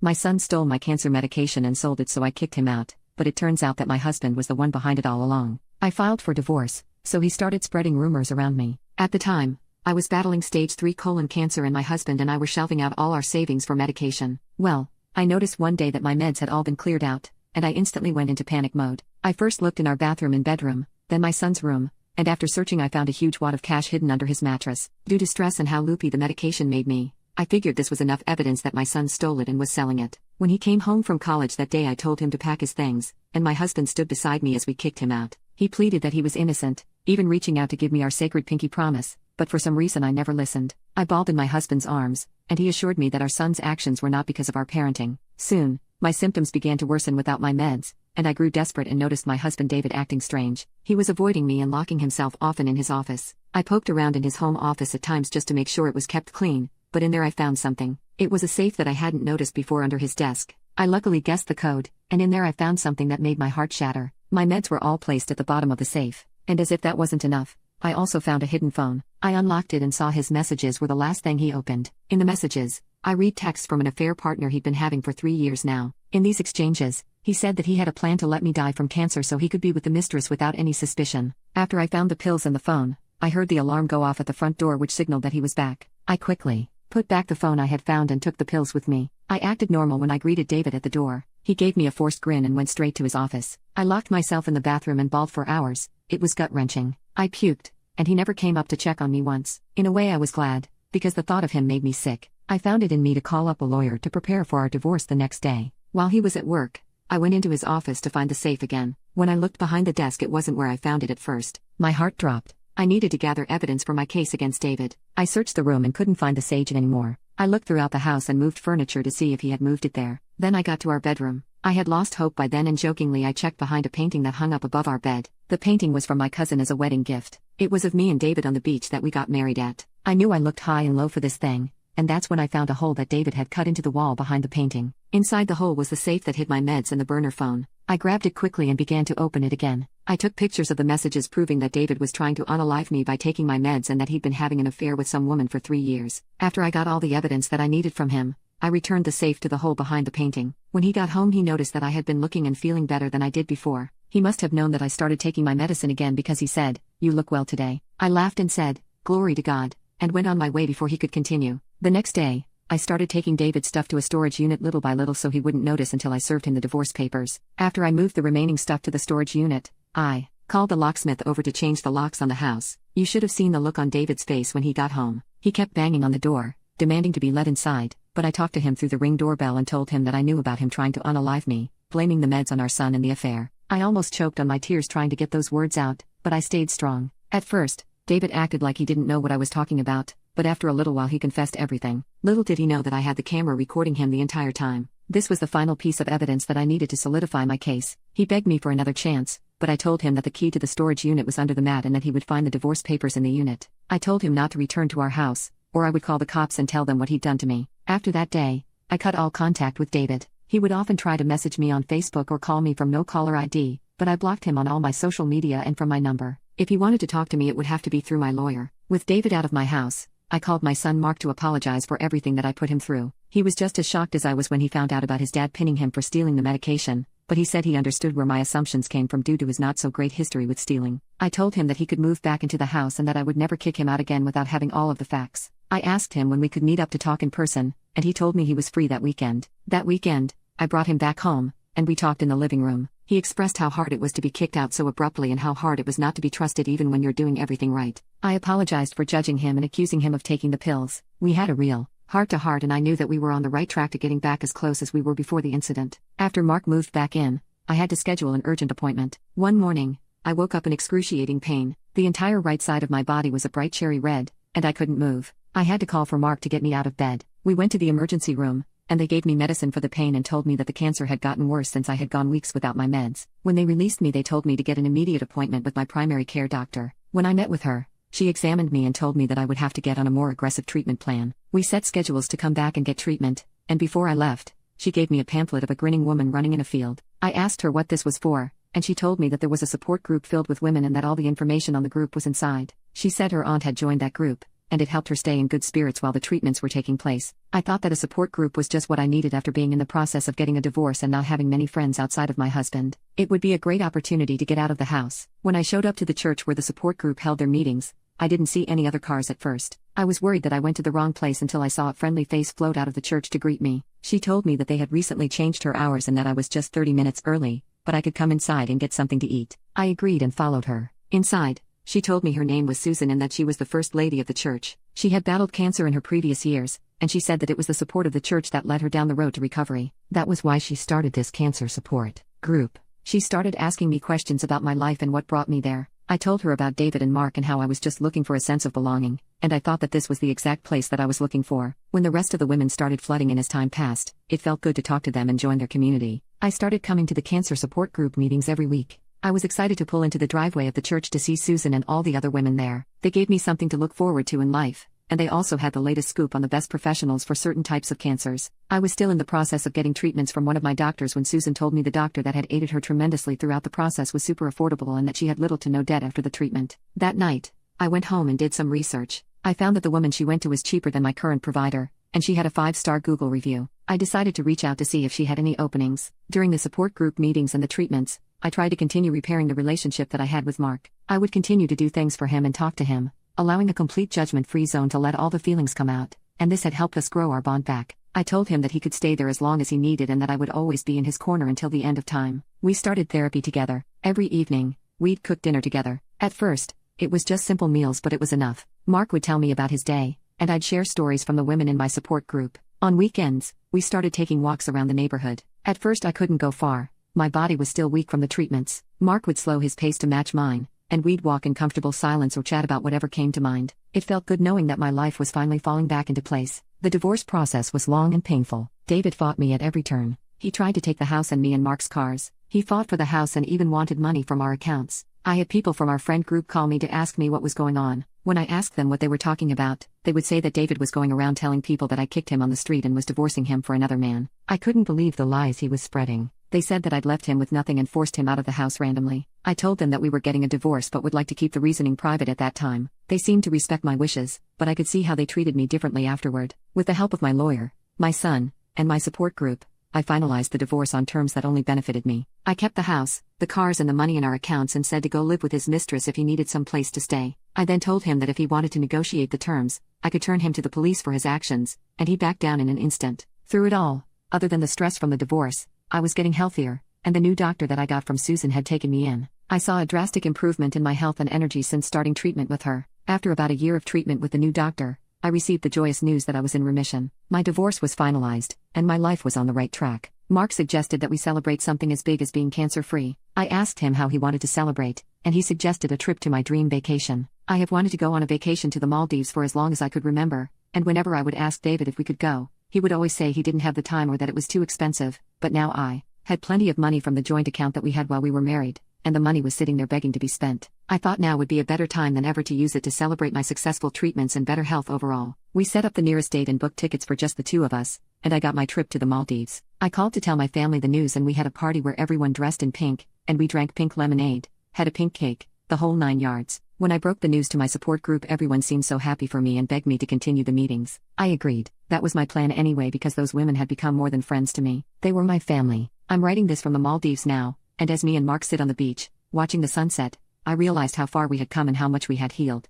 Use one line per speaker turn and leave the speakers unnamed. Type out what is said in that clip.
My son stole my cancer medication and sold it, so I kicked him out, but it turns out that my husband was the one behind it all along. I filed for divorce, so he started spreading rumors around me. At the time, I was battling stage 3 colon cancer and my husband and I were shelving out all our savings for medication. Well, I noticed one day that my meds had all been cleared out, and I instantly went into panic mode. I first looked in our bathroom and bedroom, then my son's room, and after searching I found a huge wad of cash hidden under his mattress. Due to stress and how loopy the medication made me, I figured this was enough evidence that my son stole it and was selling it. When he came home from college that day, I told him to pack his things, and my husband stood beside me as we kicked him out. He pleaded that he was innocent, even reaching out to give me our sacred pinky promise, but for some reason I never listened. I bawled in my husband's arms, and he assured me that our son's actions were not because of our parenting. Soon, my symptoms began to worsen without my meds, and I grew desperate and noticed my husband David acting strange. He was avoiding me and locking himself often in his office. I poked around in his home office at times just to make sure it was kept clean, but in there I found something. It was a safe that I hadn't noticed before under his desk. I luckily guessed the code, and in there I found something that made my heart shatter. My meds were all placed at the bottom of the safe, and as if that wasn't enough, I also found a hidden phone. I unlocked it and saw his messages were the last thing he opened. In the messages, I read texts from an affair partner he'd been having for 3 years now. In these exchanges, he said that he had a plan to let me die from cancer so he could be with the mistress without any suspicion. After I found the pills and the phone, I heard the alarm go off at the front door, which signaled that he was back. I quickly put back the phone I had found and took the pills with me. I acted normal when I greeted David at the door. He gave me a forced grin and went straight to his office. I locked myself in the bathroom and bawled for hours. It was gut-wrenching. I puked, and he never came up to check on me once. In a way I was glad, because the thought of him made me sick. I found it in me to call up a lawyer to prepare for our divorce the next day. While he was at work, I went into his office to find the safe again. When I looked behind the desk, it wasn't where I found it at first. My heart dropped. I needed to gather evidence for my case against David. I searched the room and couldn't find the sage anymore. I looked throughout the house and moved furniture to see if he had moved it there. Then I got to our bedroom. I had lost hope by then, and jokingly I checked behind a painting that hung up above our bed. The painting was from my cousin as a wedding gift. It was of me and David on the beach that we got married at. I knew I looked high and low for this thing, and that's when I found a hole that David had cut into the wall behind the painting. Inside the hole was the safe that hid my meds and the burner phone. I grabbed it quickly and began to open it again. I took pictures of the messages proving that David was trying to unalive me by taking my meds and that he'd been having an affair with some woman for 3 years. After I got all the evidence that I needed from him, I returned the safe to the hole behind the painting. When he got home, he noticed that I had been looking and feeling better than I did before. He must have known that I started taking my medicine again, because he said, "You look well today." I laughed and said, "Glory to God," and went on my way before he could continue. The next day, I started taking David's stuff to a storage unit little by little so he wouldn't notice until I served him the divorce papers. After I moved the remaining stuff to the storage unit, I called the locksmith over to change the locks on the house. You should have seen the look on David's face when he got home. He kept banging on the door, demanding to be let inside, but I talked to him through the Ring doorbell and told him that I knew about him trying to unalive me, blaming the meds on our son and the affair. I almost choked on my tears trying to get those words out, but I stayed strong. At first, David acted like he didn't know what I was talking about, but after a little while he confessed everything. Little did he know that I had the camera recording him the entire time. This was the final piece of evidence that I needed to solidify my case. He begged me for another chance, but I told him that the key to the storage unit was under the mat and that he would find the divorce papers in the unit. I told him not to return to our house, or I would call the cops and tell them what he'd done to me. After that day, I cut all contact with David. He would often try to message me on Facebook or call me from no caller ID, but I blocked him on all my social media and from my number. If he wanted to talk to me, it would have to be through my lawyer. With David out of my house, I called my son Mark to apologize for everything that I put him through. He was just as shocked as I was when he found out about his dad pinning him for stealing the medication, but he said he understood where my assumptions came from due to his not-so-great history with stealing. I told him that he could move back into the house and that I would never kick him out again without having all of the facts. I asked him when we could meet up to talk in person, and he told me he was free that weekend. That weekend, I brought him back home, and we talked in the living room. He expressed how hard it was to be kicked out so abruptly and how hard it was not to be trusted even when you're doing everything right. I apologized for judging him and accusing him of taking the pills. We had a real heart-to-heart, and I knew that we were on the right track to getting back as close as we were before the incident. After Mark moved back in, I had to schedule an urgent appointment. One morning, I woke up in excruciating pain. The entire right side of my body was a bright cherry red, and I couldn't move. I had to call for Mark to get me out of bed. We went to the emergency room, and they gave me medicine for the pain and told me that the cancer had gotten worse since I had gone weeks without my meds. When they released me, they told me to get an immediate appointment with my primary care doctor. When I met with her, she examined me and told me that I would have to get on a more aggressive treatment plan. We set schedules to come back and get treatment, and before I left, she gave me a pamphlet of a grinning woman running in a field. I asked her what this was for, and she told me that there was a support group filled with women and that all the information on the group was inside. She said her aunt had joined that group, and it helped her stay in good spirits while the treatments were taking place. I thought that a support group was just what I needed after being in the process of getting a divorce and not having many friends outside of my husband. It would be a great opportunity to get out of the house. When I showed up to the church where the support group held their meetings, I didn't see any other cars at first. I was worried that I went to the wrong place until I saw a friendly face float out of the church to greet me. She told me that they had recently changed her hours and that I was just 30 minutes early, but I could come inside and get something to eat. I agreed and followed her. Inside, she told me her name was Susan and that she was the first lady of the church. She had battled cancer in her previous years, and she said that it was the support of the church that led her down the road to recovery. That was why she started this cancer support group. She started asking me questions about my life and what brought me there. I told her about David and Mark and how I was just looking for a sense of belonging, and I thought that this was the exact place that I was looking for. When the rest of the women started flooding in as time passed, it felt good to talk to them and join their community. I started coming to the cancer support group meetings every week. I was excited to pull into the driveway of the church to see Susan and all the other women there. They gave me something to look forward to in life, and they also had the latest scoop on the best professionals for certain types of cancers. I was still in the process of getting treatments from one of my doctors when Susan told me the doctor that had aided her tremendously throughout the process was super affordable and that she had little to no debt after the treatment. That night, I went home and did some research. I found that the woman she went to was cheaper than my current provider, and she had a 5-star Google review. I decided to reach out to see if she had any openings. During the support group meetings and the treatments, I tried to continue repairing the relationship that I had with Mark. I would continue to do things for him and talk to him, allowing a complete judgment-free zone to let all the feelings come out, and this had helped us grow our bond back. I told him that he could stay there as long as he needed and that I would always be in his corner until the end of time. We started therapy together. Every evening, we'd cook dinner together. At first, it was just simple meals, but it was enough. Mark would tell me about his day, and I'd share stories from the women in my support group. On weekends, we started taking walks around the neighborhood. At first I couldn't go far. My body was still weak from the treatments. Mark would slow his pace to match mine, and we'd walk in comfortable silence or chat about whatever came to mind. It felt good knowing that my life was finally falling back into place. The divorce process was long and painful. David fought me at every turn. He tried to take the house and me and Mark's cars. He fought for the house and even wanted money from our accounts. I had people from our friend group call me to ask me what was going on. When I asked them what they were talking about, they would say that David was going around telling people that I kicked him on the street and was divorcing him for another man. I couldn't believe the lies he was spreading. They said that I'd left him with nothing and forced him out of the house randomly. I told them that we were getting a divorce but would like to keep the reasoning private at that time. They seemed to respect my wishes, but I could see how they treated me differently afterward. With the help of my lawyer, my son, and my support group, I finalized the divorce on terms that only benefited me. I kept the house, the cars and the money in our accounts and said to go live with his mistress if he needed some place to stay. I then told him that if he wanted to negotiate the terms, I could turn him to the police for his actions, and he backed down in an instant. Through it all, other than the stress from the divorce, I was getting healthier, and the new doctor that I got from Susan had taken me in. I saw a drastic improvement in my health and energy since starting treatment with her. After about a year of treatment with the new doctor, I received the joyous news that I was in remission. My divorce was finalized, and my life was on the right track. Mark suggested that we celebrate something as big as being cancer-free. I asked him how he wanted to celebrate, and he suggested a trip to my dream vacation. I have wanted to go on a vacation to the Maldives for as long as I could remember, and whenever I would ask David if we could go, he would always say he didn't have the time or that it was too expensive, but now I had plenty of money from the joint account that we had while we were married, and the money was sitting there begging to be spent. I thought now would be a better time than ever to use it to celebrate my successful treatments and better health overall. We set up the nearest date and booked tickets for just the two of us, and I got my trip to the Maldives. I called to tell my family the news and we had a party where everyone dressed in pink, and we drank pink lemonade, had a pink cake, the whole 9 yards. When I broke the news to my support group, everyone seemed so happy for me and begged me to continue the meetings. I agreed. That was my plan anyway because those women had become more than friends to me. They were my family. I'm writing this from the Maldives now, and as me and Mark sit on the beach, watching the sunset, I realized how far we had come and how much we had healed.